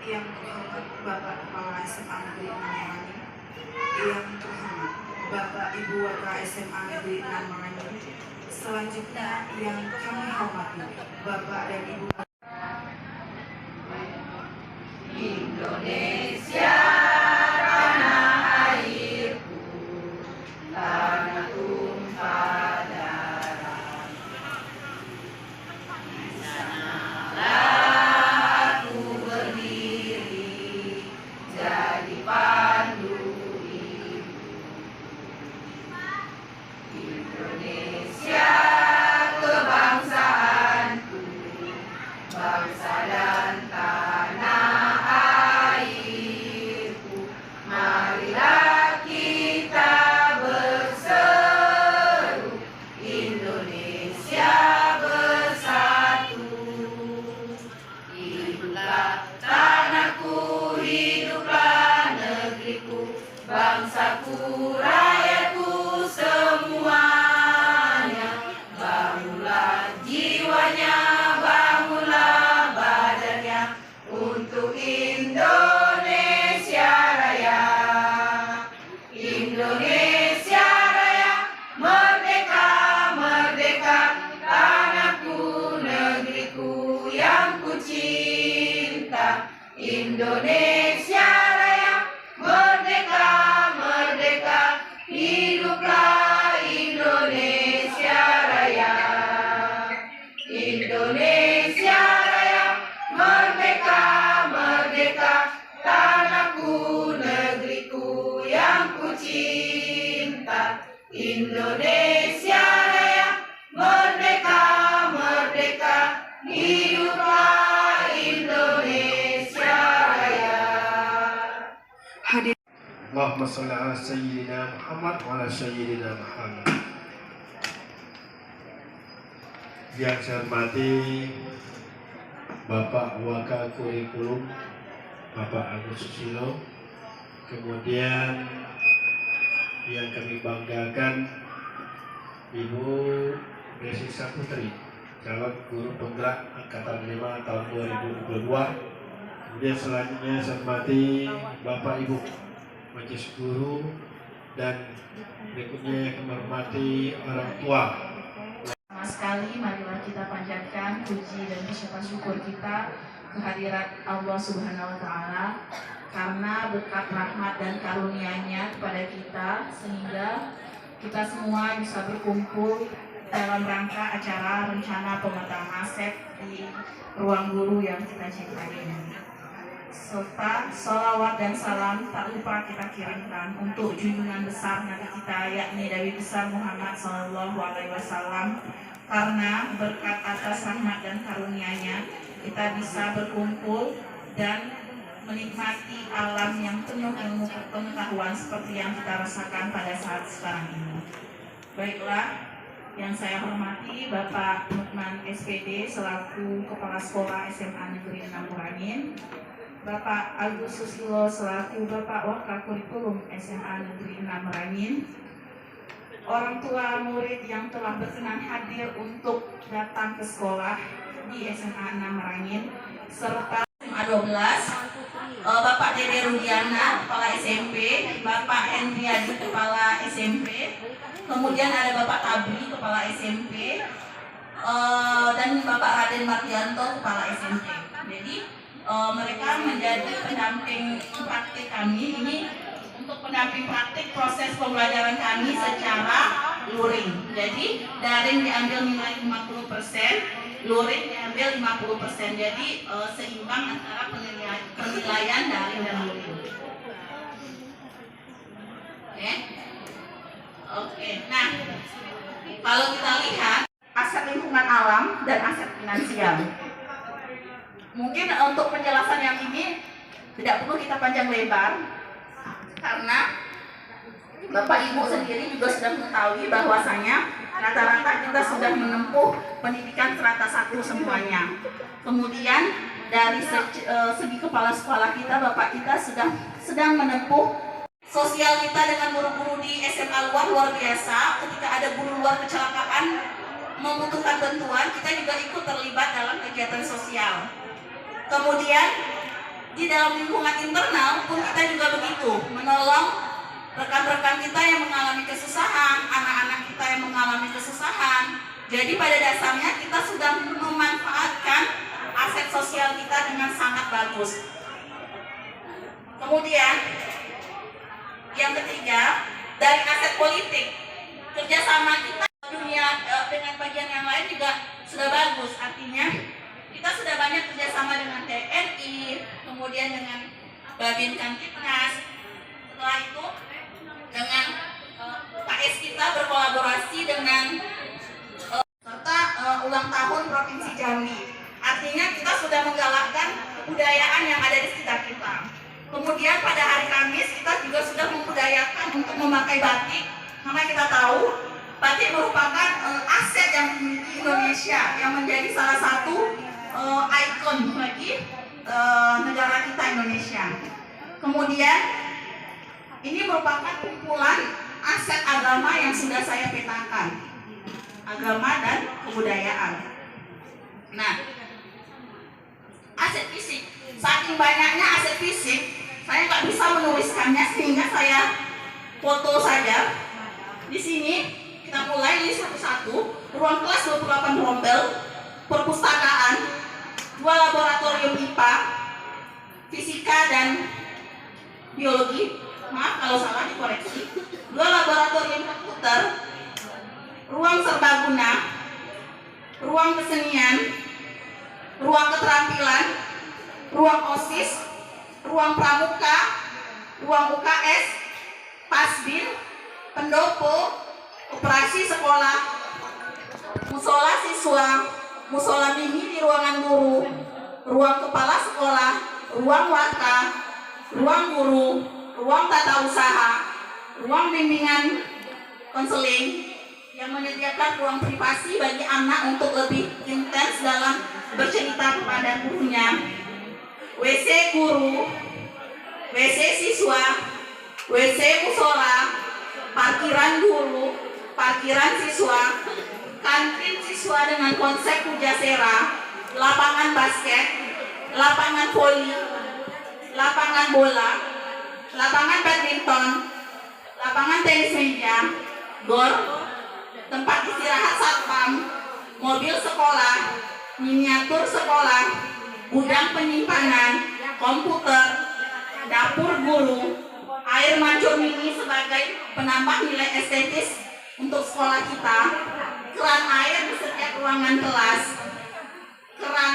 Yang terhormat Bapak Kepala SMA Negeri 6 Merangin, yang terhormat Bapak Ibu Waka SMA Negeri 6 Merangin. Selanjutnya yang kami hormati Bapak dan Ibu Indonesia, tanah airku, tanah tumpah darah. Di sanalah aku berdiri, jadi pandu hidup. Indonesia, kebangsaanku, bangsa dan tanah airku. Marilah kita berseru, Indonesia bersatu. Hiduplah tanahku, hiduplah negeriku, bangsaku, rakyatku semuanya. Bangunlah jiwanya, bangunlah badannya untuk Indonesia Raya. Indonesia Raya, merdeka, merdeka, tanahku, negeriku yang ku cinta. Indonesia Raya, merdeka, merdeka, hiduplah Indonesia Raya. Indonesia Raya, merdeka, merdeka, tanahku, negeriku yang ku cinta. Indonesia Raya, merdeka, merdeka, hiduplah Indonesia Raya. hadir. Allahumma sholli ala sayyidina Muhammad wa ala sayyidina Muhammad. Yang saya hormati Bapak Waka Kurikulum, Bapak Agus Susilo, kemudian yang kami banggakan Ibu Desi Saputri, calon guru penggerak Angkatan 5 tahun 2022. Kemudian selanjutnya saya hormati Bapak Ibu Majelis Guru, dan berikutnya yang kami hormati orang tua. Sama sekali, marilah kita panjatkan puji dan ucapan syukur kita kehadirat Allah Subhanahu wa Ta'ala, karena berkat rahmat dan karunia-Nya kepada kita sehingga kita semua bisa berkumpul dalam rangka acara rencana pemetaan aset di ruang guru yang kita cintai ini. Serta sholawat dan salam tak lupa kita kirimkan untuk junjungan besar Nabi kita, yakni Nabi besar Muhammad SAW, karena berkat atas rahmat dan karunia-Nya kita bisa berkumpul dan menikmati alam yang penuh ilmu pengetahuan seperti yang kita rasakan pada saat sekarang ini. Baiklah, yang saya hormati Bapak Nukman SPD selaku Kepala Sekolah SMA Negeri 6 Merangin, Bapak Agus Susilo selaku Bapak Waka Kurikulum SMA Negeri 6 Merangin, orang tua murid yang telah berkenan hadir untuk datang ke sekolah di SMA 6 Merangin, serta SMA 12, Bapak Dede Rudiana, Kepala SMP, Bapak Hendriadi, Kepala SMP, kemudian ada Bapak Tabri, Kepala SMP, dan Bapak Raden Mardianto, Kepala SMP. Jadi mereka menjadi pendamping praktik kami. Ini untuk pendamping praktik proses pembelajaran kami secara luring. Jadi daring diambil nilai 50%, luring diambil 50%. Jadi seimbang antara penilaian daring dan luring. Oke. Nah, kalau kita lihat aset lingkungan alam dan aset finansial. Mungkin untuk penjelasan yang ini tidak perlu kita panjang lebar, karena Bapak Ibu sendiri juga sudah mengetahui bahwasanya rata-rata kita sudah menempuh pendidikan strata 1 semuanya. Kemudian dari segi kepala sekolah kita, Bapak kita sedang menempuh sosial kita dengan guru-guru di SMA luar biasa. Ketika ada guru luar kecelakaan membutuhkan bantuan, kita juga ikut terlibat dalam kegiatan sosial. Kemudian di dalam lingkungan internal pun kita juga begitu, menolong rekan-rekan kita yang mengalami kesusahan, anak-anak kita yang mengalami kesusahan. Jadi pada dasarnya kita sudah memanfaatkan aset sosial kita dengan sangat bagus. Kemudian yang ketiga, dari aset politik, kerjasama kita dunia dengan bagian yang lain juga sudah bagus. Artinya kita sudah banyak kerjasama dengan TNI, kemudian dengan Babin Kamtipnas. Setelah itu dengan KS kita berkolaborasi dengan serta ulang tahun Provinsi Jambi. Artinya kita sudah menggalakkan kebudayaan yang ada di sekitar kita. Kemudian pada hari Kamis kita juga sudah membudayakan untuk memakai batik, karena kita tahu batik merupakan aset yang dimiliki Indonesia, yang menjadi salah satu ikon bagi negara kita Indonesia. Kemudian ini merupakan kumpulan aset agama yang sudah saya petakan, agama dan kebudayaan. Nah, aset fisik, saking banyaknya aset fisik, saya nggak bisa menuliskannya sehingga saya foto saja. Di sini kita mulai ini satu-satu. Ruang kelas 28 rombel, perpustakaan, 2 laboratorium IPA, fisika dan biologi. Maaf kalau salah dikoreksi. 2 laboratorium komputer, ruang serbaguna, ruang kesenian, ruang keterampilan, ruang OSIS, ruang pramuka, ruang UKS, pasbin, pendopo, operasi sekolah, musola siswa, musola mini di ruangan guru, ruang kepala sekolah, ruang waka, ruang guru, ruang tata usaha, ruang bimbingan konseling yang menyediakan ruang privasi bagi anak untuk lebih intens dalam bercerita kepada gurunya, WC guru, WC siswa, WC musola, parkiran guru, parkiran siswa, kantin siswa dengan konsep pujasera, lapangan basket, lapangan voli, lapangan bola, lapangan badminton, lapangan tenis meja, gor, tempat istirahat satpam, mobil sekolah, miniatur sekolah, gudang penyimpanan, komputer, dapur guru, air mancur mini sebagai penambah nilai estetis untuk sekolah kita, keran air di setiap ruangan kelas, keran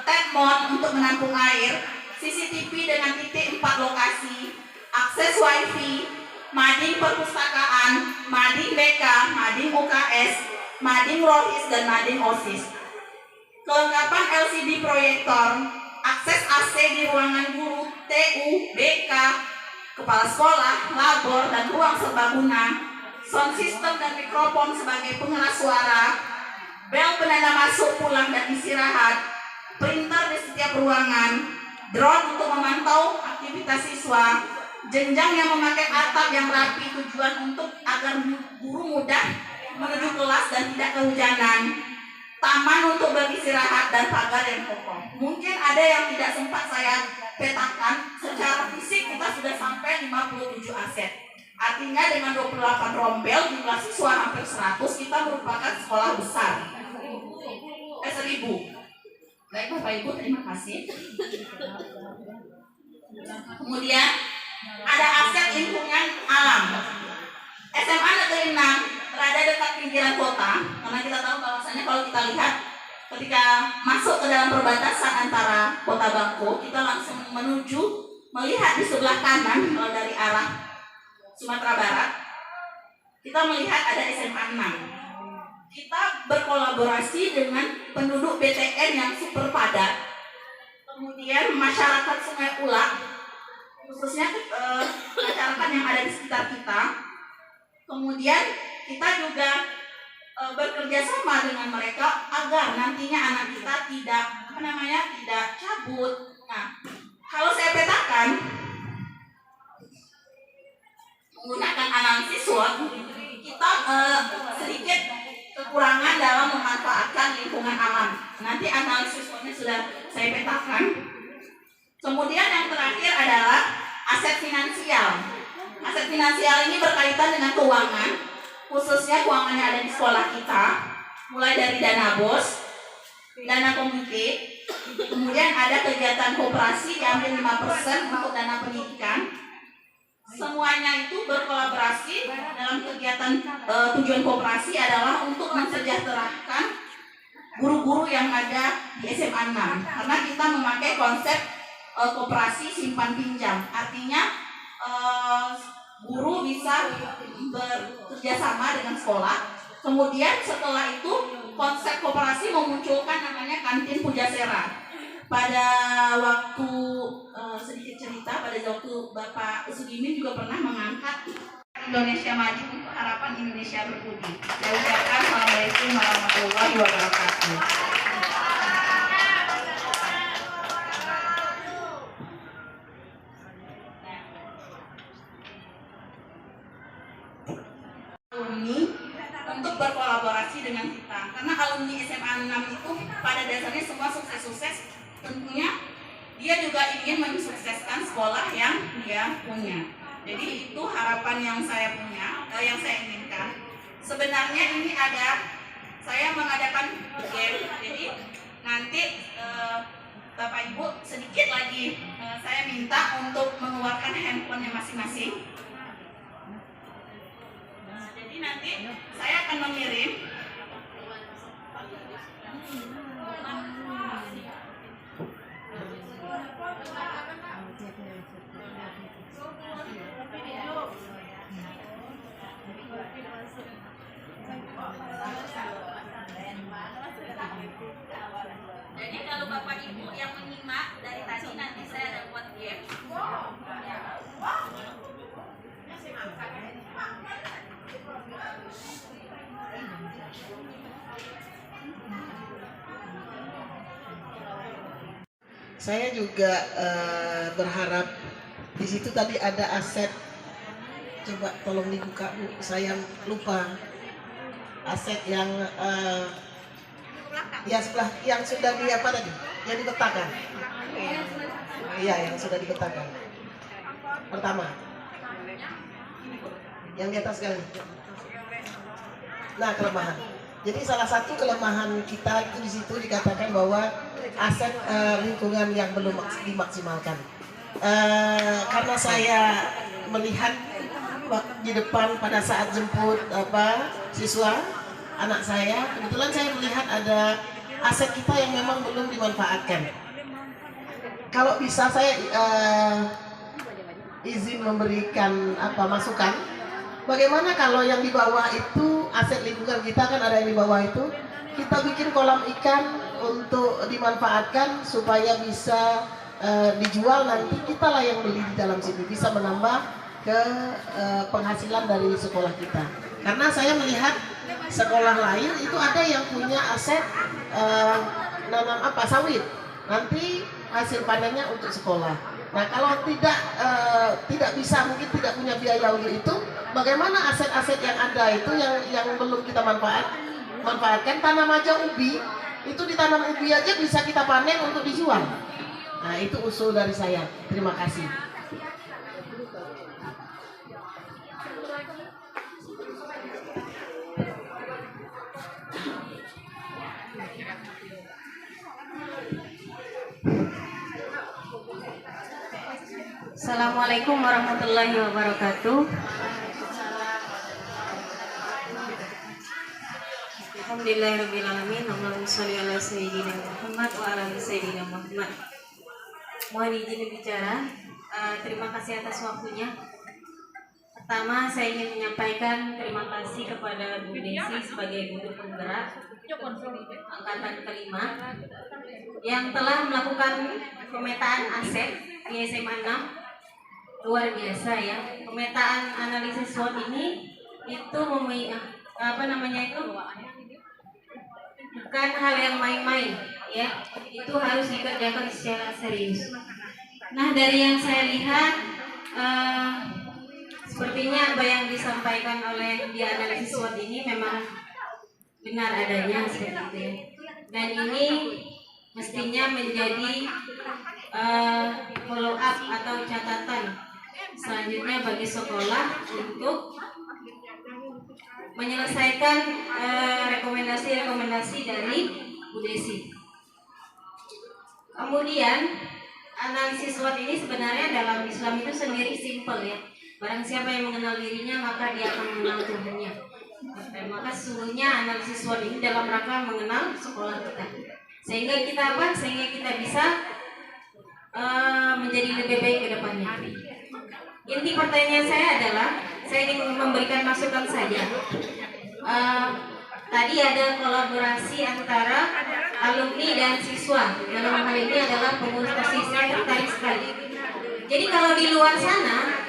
thermon untuk menampung air, CCTV dengan titik 4 lokasi, akses wifi, mading perpustakaan, mading BK, mading UKS, mading ROHIS dan mading OSIS. Kelengkapan LCD proyektor, akses AC di ruangan guru, TU, BK, kepala sekolah, labor dan ruang serbaguna, sound system dan mikrofon sebagai pengeras suara, bel penanda masuk, pulang dan istirahat, printer di setiap ruangan, drone untuk memantau aktivitas siswa, jenjang yang memakai atap yang rapi tujuan untuk agar guru mudah menuju kelas dan tidak kehujanan, taman untuk beristirahat dan pagar yang kokoh. Mungkin ada yang tidak sempat saya petakan, secara fisik kita sudah sampai 57 aset. Artinya dengan 28 rombel jumlah siswa hampir 100, kita merupakan sekolah besar. 1000. Baik Bapak Ibu, terima kasih. Kemudian ada aset lingkungan alam. SMA Negeri 6 berada dekat pinggiran kota, karena kita tahu bahwasanya kalau kita lihat ketika masuk ke dalam perbatasan antara Kota Bangko, kita langsung melihat di sebelah kanan kalau dari arah Sumatera Barat, kita melihat ada SMA 6. Kita berkolaborasi dengan penduduk BTN yang super padat, kemudian masyarakat Sungai Ulak, khususnya masyarakat yang ada di sekitar kita. Kemudian kita juga bekerja sama dengan mereka agar nantinya anak kita tidak tidak cabut. Nah, kalau saya petakan menggunakan analisis SWOT, kita sedikit kekurangan dalam memanfaatkan lingkungan alam. Nanti analisis SWOT-nya sudah saya petakan. Kemudian yang terakhir adalah aset finansial. Aset finansial ini berkaitan dengan keuangan, khususnya keuangan yang ada di sekolah kita, mulai dari dana BOS, dana komite, kemudian ada kegiatan koperasi diambil 5% untuk dana pendidikan. Semuanya itu berkolaborasi dalam kegiatan tujuan koperasi adalah untuk mensejahterakan guru-guru yang ada di SMA 6, karena kita memakai konsep koperasi simpan pinjam, artinya guru bisa bekerja sama dengan sekolah. Kemudian setelah itu konsep koperasi memunculkan namanya kantin Pujasera. Pada waktu sedikit cerita, pada waktu Bapak Sugimin juga pernah mengangkat Indonesia Maju untuk Harapan Indonesia Berbudi. Saya ucapkan Assalamualaikum warahmatullahi wabarakatuh. Alumni untuk berkolaborasi dengan kita, karena alumni SMA 6 itu pada dasarnya semua sukses-sukses, tentunya dia juga ingin mensukseskan sekolah yang dia punya. Jadi itu harapan yang saya punya, yang saya inginkan. Sebenarnya ini saya mengadakan game, jadi nanti Bapak Ibu sedikit lagi saya minta untuk mengeluarkan handphonenya masing-masing. Jadi nanti saya akan mengirim jadi kalau Bapak Ibu yang menyimak dari tadi nanti saya ada buat game. Saya juga berharap di situ tadi ada aset. Coba tolong dibuka Bu, saya lupa aset yang ya sebelah yang sudah di apa tadi? Yang dipetakan. Iya, yang sudah dipetakan. Pertama, yang di atas sekali. Nah, kelemahan. Jadi salah satu kelemahan kita itu di situ dikatakan bahwa aset lingkungan yang belum dimaksimalkan. Karena saya melihat di depan pada saat jemput siswa anak saya, kebetulan saya melihat ada aset kita yang memang belum dimanfaatkan. Kalau bisa saya izin memberikan masukan. Bagaimana kalau yang di bawah itu aset lingkungan kita kan ada yang di bawah itu, kita bikin kolam ikan untuk dimanfaatkan supaya bisa dijual, nanti kita lah yang beli di dalam sini, bisa menambah ke penghasilan dari sekolah kita. Karena saya melihat sekolah lain itu ada yang punya aset nanam sawit, nanti hasil panennya untuk sekolah. Nah kalau tidak bisa, mungkin tidak punya biaya untuk itu, bagaimana aset-aset yang ada itu yang belum kita manfaatkan? Tanam aja ubi, itu ditanam ubi aja bisa kita panen untuk dijual. Nah itu usul dari saya. Terima kasih. Assalamualaikum warahmatullahi wabarakatuh. Alhamdulillahirrahmanirrahim. Allahumma sholli ala sayyidina Muhammad wa ala ali sayyidina Muhammad. Mohon izin bicara. Terima kasih atas waktunya. Pertama, saya ingin menyampaikan terima kasih kepada Bu Desi sebagai guru penggerak angkatan kelima yang telah melakukan pemetaan aset di SMA 6. Luar biasa ya, pemetaan analisis SWOT ini itu bukan hal yang main-main ya, itu harus dikerjakan secara serius. Nah dari yang saya lihat sepertinya apa yang disampaikan oleh di analisis SWOT ini memang benar adanya seperti itu ya. Dan ini mestinya menjadi follow up atau catatan selanjutnya bagi sekolah untuk menyelesaikan rekomendasi-rekomendasi dari Bu Desi. Kemudian analisis SWOT ini sebenarnya dalam Islam itu sendiri simpel ya. Barang siapa yang mengenal dirinya maka dia akan mengenal Tuhannya. Maka sesungguhnya analisis SWOT ini dalam rangka mengenal sekolah kita. Sehingga kita apa? Sehingga kita bisa menjadi lebih baik ke depannya. Inti pertanyaan saya adalah saya ingin memberikan masukan saja. Tadi ada kolaborasi antara alumni dan siswa. Dalam hal ini adalah pengurus OSIS. Saya tertarik sekali. Jadi kalau di luar sana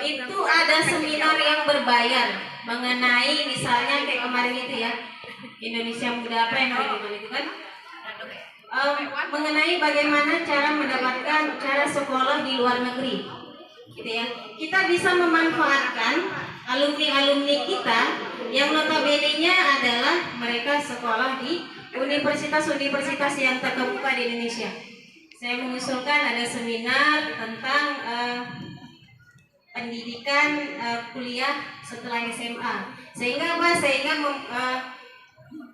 itu ada seminar yang berbayar mengenai misalnya kayak kemarin itu ya, Indonesia Muda apa yang hari itu kan, mengenai bagaimana cara mendapatkan cara sekolah di luar negeri, gitu ya. Kita bisa memanfaatkan alumni-alumni kita yang notabene-nya adalah mereka sekolah di universitas-universitas yang terkemuka di Indonesia. Saya mengusulkan ada seminar tentang pendidikan kuliah setelah SMA. Sehingga apa? Sehingga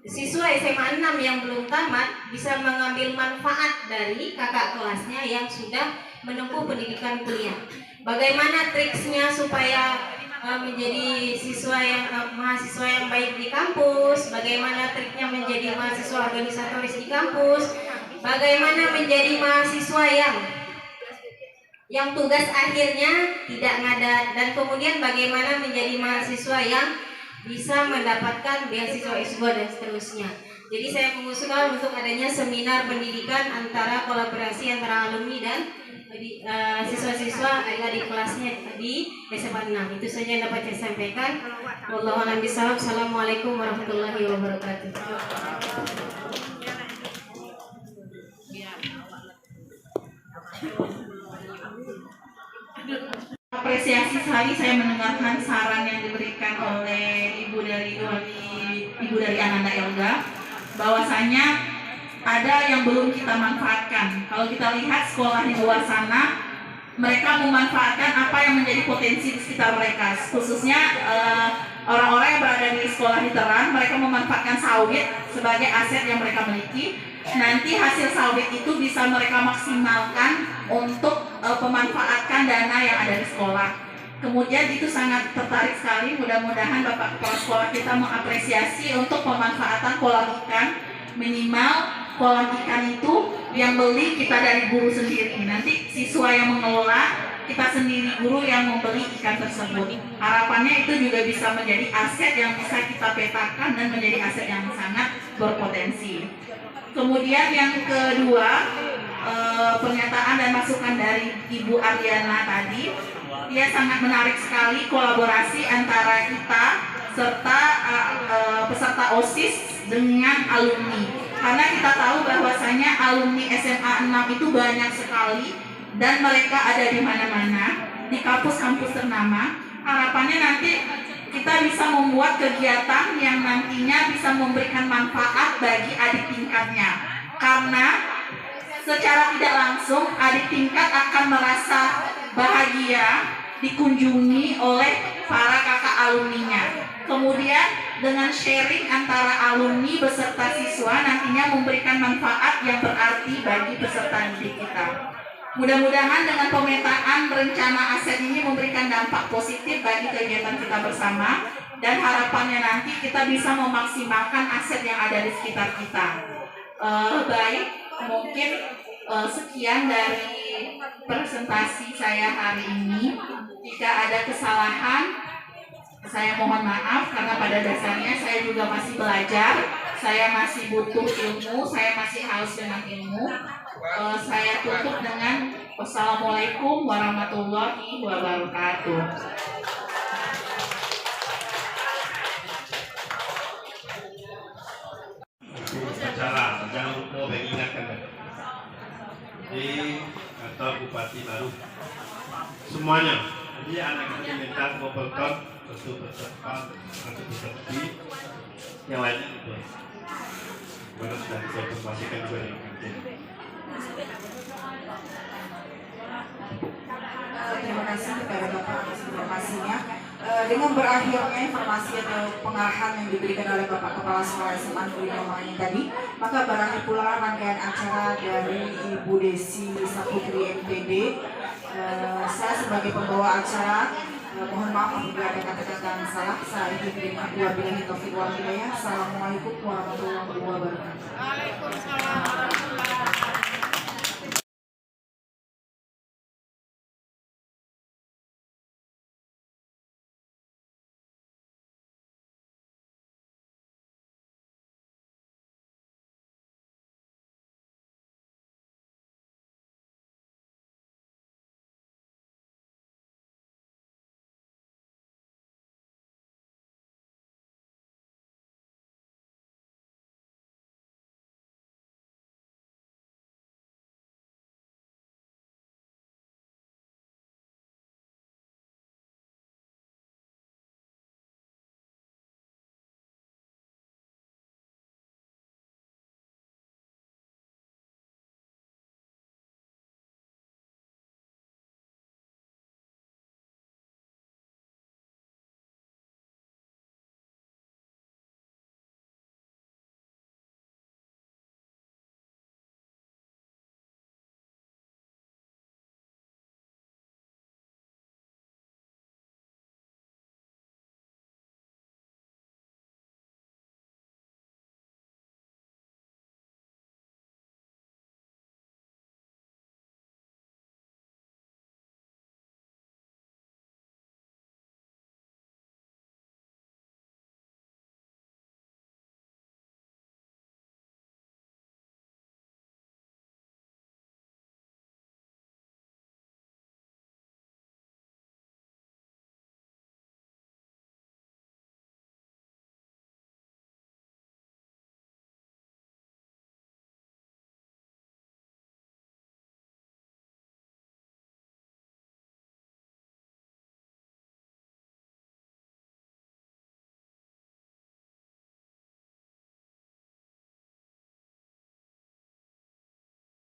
siswa SMA 6 yang belum tamat bisa mengambil manfaat dari kakak kelasnya yang sudah menempuh pendidikan kuliah. Bagaimana triksnya supaya menjadi mahasiswa yang baik di kampus, bagaimana triknya menjadi mahasiswa organisatoris di kampus, bagaimana menjadi mahasiswa yang tugas akhirnya tidak ngadat, dan kemudian bagaimana menjadi mahasiswa yang bisa mendapatkan beasiswa S2 dan seterusnya. Jadi saya mengusulkan untuk adanya seminar pendidikan antara kolaborasi antara alumni dan siswa-siswa adik-adik kelasnya di SMA 6. Itu saja yang dapat saya sampaikan. Wallahu a'lam bishawab. Assalamualaikum warahmatullahi wabarakatuh. Apresiasi sekali saya mendengarkan saran yang diberikan oleh ibu dari Ananda Elga, bahwasanya ada yang belum kita manfaatkan. Kalau kita lihat sekolah di luar sana, mereka memanfaatkan apa yang menjadi potensi di sekitar mereka, khususnya orang-orang yang berada di sekolah literan. Mereka memanfaatkan sawit sebagai aset yang mereka miliki. Nanti hasil sawit itu bisa mereka maksimalkan untuk pemanfaatkan dana yang ada di sekolah. Kemudian itu sangat tertarik sekali. Mudah-mudahan Bapak Kepala Sekolah kita mengapresiasi untuk pemanfaatan kolam ikan. Minimal kolam ikan itu yang beli kita dari guru sendiri. Nanti siswa yang mengelola, kita sendiri guru yang membeli ikan tersebut. Harapannya itu juga bisa menjadi aset yang bisa kita petakan dan menjadi aset yang sangat berpotensi. Kemudian yang kedua, pernyataan dan masukan dari Ibu Ariana tadi, dia sangat menarik sekali kolaborasi antara kita serta peserta OSIS dengan alumni. Karena kita tahu bahwasanya alumni SMA 6 itu banyak sekali dan mereka ada di mana-mana, di kampus-kampus ternama. Harapannya nanti kita bisa membuat kegiatan yang nantinya bisa memberikan manfaat bagi adik tingkatnya. Karena secara tidak langsung adik tingkat akan merasa bahagia dikunjungi oleh para kakak alumninya. Kemudian dengan sharing antara alumni beserta siswa nantinya memberikan manfaat yang berarti bagi peserta didik kita. Mudah-mudahan dengan pemetaan rencana aset ini memberikan dampak positif bagi kegiatan kita bersama, dan harapannya nanti kita bisa memaksimalkan aset yang ada di sekitar kita. Baik, mungkin sekian dari presentasi saya hari ini. Jika ada kesalahan, saya mohon maaf, karena pada dasarnya saya juga masih belajar, saya masih butuh ilmu, saya masih haus dengan ilmu. Saya tutup dengan wassalamualaikum warahmatullahi wabarakatuh. Bicara, jangan lupa mengingatkan di kantor Bupati baru semuanya. Jadi anak kita minta Bupati satu bertempat, satu berhenti, yang lainnya untuk baru sudah saya informasikan juga dengan kantin. Terima kasih kepada Bapak atas informasinya. Dengan berakhirnya informasi atau pengarahan yang diberikan oleh Bapak Kepala Sekolah SMA Negeri Mamangi tadi, maka berakhir pula rangkaian acara dari Ibu Desi Saputri MPD. Saya sebagai pembawa acara mohon maaf apabila ada kata-kata yang salah. Saya Ibu Wabillahi Taufiq wal Hidayah. Assalamualaikum warahmatullahi wabarakatuh. Waalaikumsalam warahmatullahi wabarakatuh.